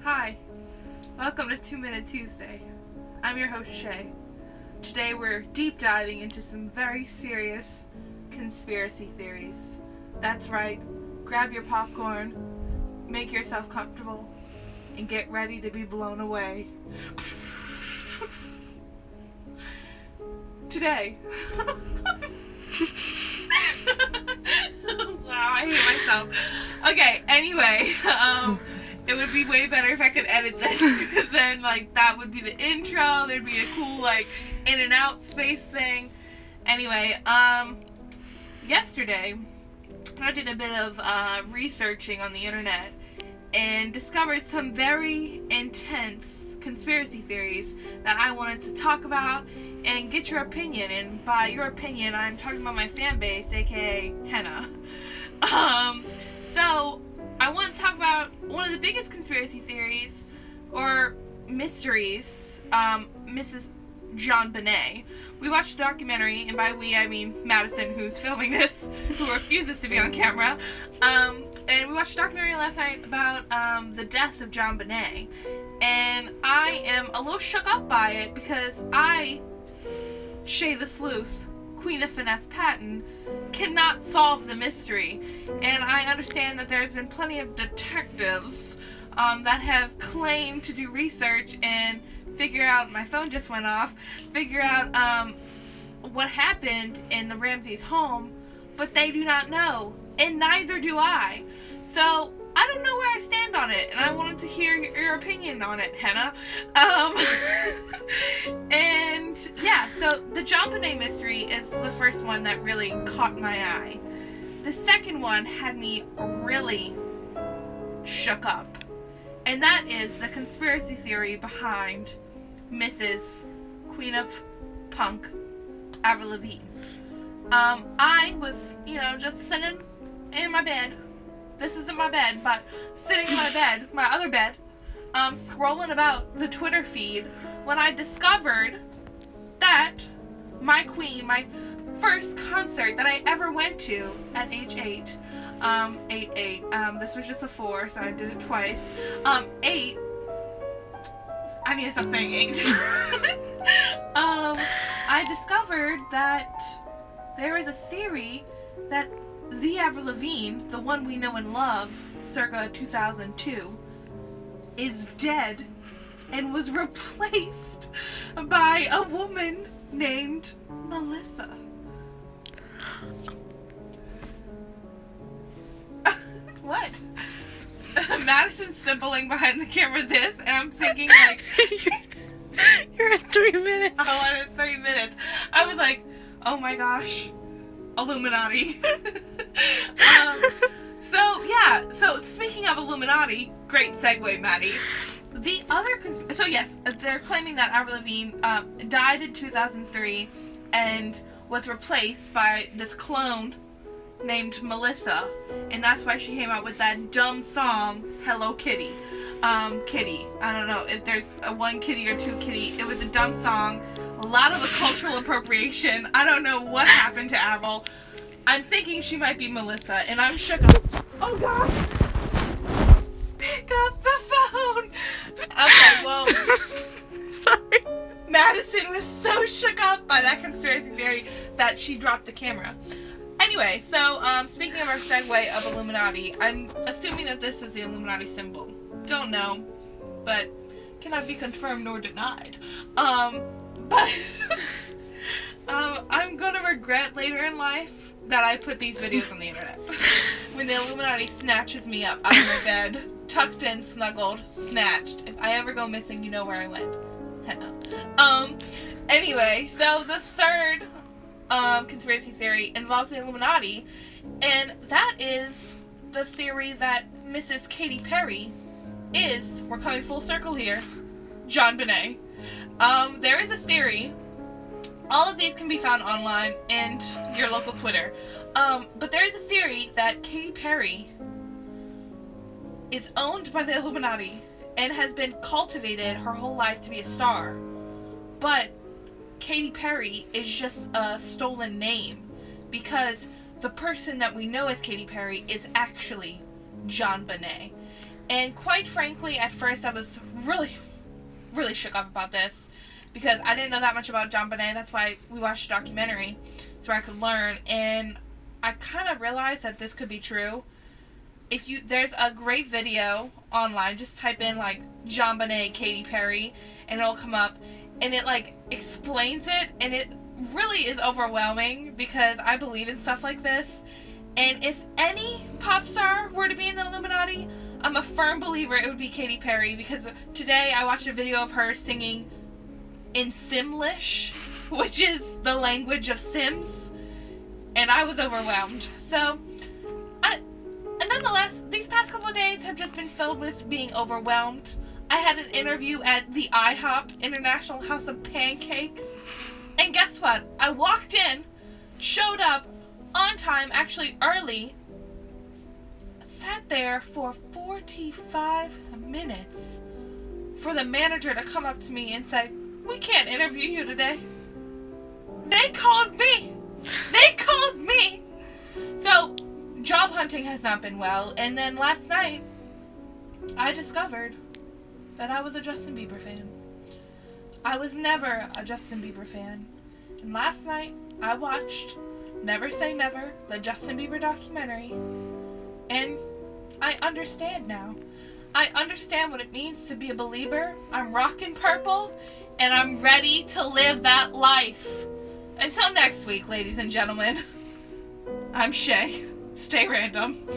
Hi, welcome to 2 Minute Tuesday. I'm your host Shay. Today we're deep diving into some very serious conspiracy theories. That's right, grab your popcorn, make yourself comfortable, and get ready to be blown away. Today. Wow, I hate myself. Okay, anyway, it would be way better if I could edit this, because then, that would be the intro, there'd be a cool, in and out space thing. Anyway, yesterday, I did a bit of, researching on the internet, and discovered some very intense conspiracy theories that I wanted to talk about and get your opinion. And by your opinion, I'm talking about my fan base, aka Henna. So I want to talk about one of the biggest conspiracy theories or mysteries, Mrs. JonBenét. We watched a documentary, and by we I mean Madison, who's filming this, who refuses to be on camera. And we watched a documentary last night about the death of JonBenét, and I am a little shook up by it because I, Shay the Sleuth, Queen of Finesse Patton, cannot solve the mystery. And I understand that there's been plenty of detectives that have claimed to do research and figure out, my phone just went off, figure out what happened in the Ramsey's home, but they do not know, and neither do I. So I don't know where I stand on it, and I wanted to hear your opinion on it, Henna. And yeah, so the JonBenét mystery is the first one that really caught my eye. The second one had me really shook up, and that is the conspiracy theory behind Mrs. Queen of Punk, Avril. I was, just sitting in my bed. This isn't my bed, but sitting in my bed, my other bed, scrolling about the Twitter feed when I discovered that my queen, my first concert that I ever went to at age 8, 8, this was just a 4, so I did it twice, 8, I need to stop saying 8, I discovered that there is a theory that the Avril Lavigne, the one we know and love, circa 2002, is dead and was replaced by a woman named Melissa. What? Madison's simpling behind the camera this, and I'm thinking You're at 3 minutes. Oh, I'm at 3 minutes. I was like, oh my gosh, Illuminati. So speaking of Illuminati, great segue, Maddie. The other so yes, they're claiming that Avril Lavigne died in 2003 and was replaced by this clone named Melissa, and that's why she came out with that dumb song Hello Kitty. Kitty. I don't know if there's a one kitty or two kitty. It was a dumb song. A lot of cultural appropriation. I don't know what happened to Avril. I'm thinking she might be Melissa, and I'm shook up. Oh gosh! Pick up the phone! Okay, well, Sorry. Madison was so shook up by that conspiracy theory that she dropped the camera. Anyway, so, speaking of our segue of Illuminati, I'm assuming that this is the Illuminati symbol. Don't know, but cannot be confirmed nor denied. But I'm gonna regret later in life that I put these videos on the internet. When the Illuminati snatches me up out of my bed, tucked in, snuggled, snatched. If I ever go missing, you know where I went. Henna. Anyway, so the third conspiracy theory involves the Illuminati, and that is the theory that Mrs. Katy Perry is, we're coming full circle here, JonBenét. There is a theory, all of these can be found online and your local Twitter, but there is a theory that Katy Perry is owned by the Illuminati and has been cultivated her whole life to be a star, but Katy Perry is just a stolen name because the person that we know as Katy Perry is actually JonBenét. And quite frankly, at first I was really, really shook up about this because I didn't know that much about JonBenét. That's why we watched a documentary so I could learn. And I kind of realized that this could be true. There's a great video online. Just type in like JonBenét Katy Perry and it'll come up, and it like explains it, and it really is overwhelming because I believe in stuff like this. And if any pop star were to be in the Illuminati, I'm a firm believer it would be Katy Perry, because today I watched a video of her singing in Simlish, which is the language of Sims, and I was overwhelmed. So, nonetheless, these past couple of days have just been filled with being overwhelmed. I had an interview at the IHOP, International House of Pancakes, and guess what? I walked in, showed up on time, actually early, sat there for 45 minutes for the manager to come up to me and say, "We can't interview you today." They called me! They called me! So, job hunting has not been well, and then last night, I discovered that I was a Justin Bieber fan. I was never a Justin Bieber fan. And last night, I watched Never Say Never, the Justin Bieber documentary, and I understand now. I understand what it means to be a Belieber. I'm rockin' purple, and I'm ready to live that life. Until next week, ladies and gentlemen, I'm Shay. Stay random.